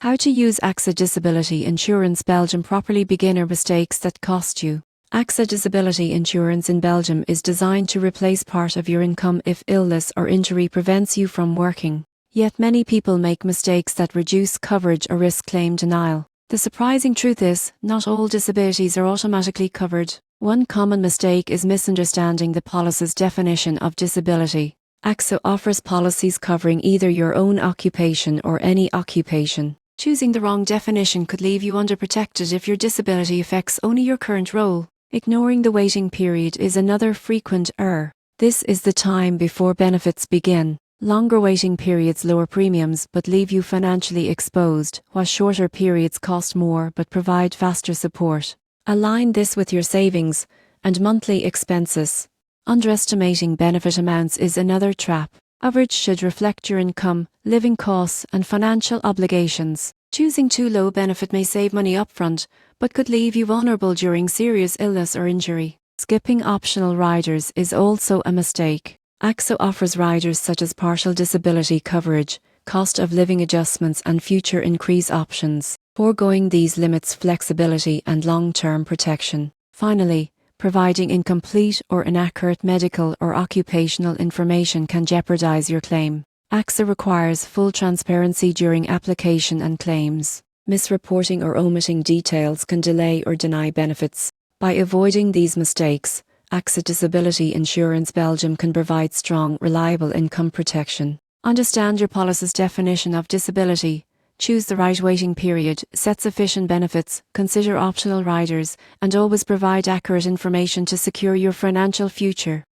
How to use AXA Disability Insurance Belgium properly. Beginner mistakes that cost you. AXA Disability Insurance in Belgium is designed to replace part of your income if illness or injury prevents you from working. Yet many people make mistakes that reduce coverage or risk claim denial. The surprising truth is, not all disabilities are automatically covered. One common mistake is misunderstanding the policy's definition of disability. AXA offers policies covering either your own occupation or any occupation. Choosing the wrong definition could leave you underprotected if your disability affects only your current role. Ignoring the waiting period is another frequent error. This is the time before benefits begin. Longer waiting periods lower premiums but leave you financially exposed, while shorter periods cost more but provide faster support. Align this with your savings and monthly expenses. Underestimating benefit amounts is another trap. Coverage should reflect your income, living costs, and financial obligations. Choosing too low benefit may save money upfront, but could leave you vulnerable during serious illness or injury. Skipping optional riders is also a mistake. AXA offers riders such as partial disability coverage, cost of living adjustments, and future increase options. Foregoing these limits flexibility and long-term protection. Finally, providing incomplete or inaccurate medical or occupational information can jeopardize your claim. AXA requires full transparency during application and claims. Misreporting or omitting details can delay or deny benefits. By avoiding these mistakes, AXA Disability Insurance Belgium can provide strong, reliable income protection. Understand your policy's definition of disability. Choose the right waiting period, set sufficient benefits, consider optional riders, and always provide accurate information to secure your financial future.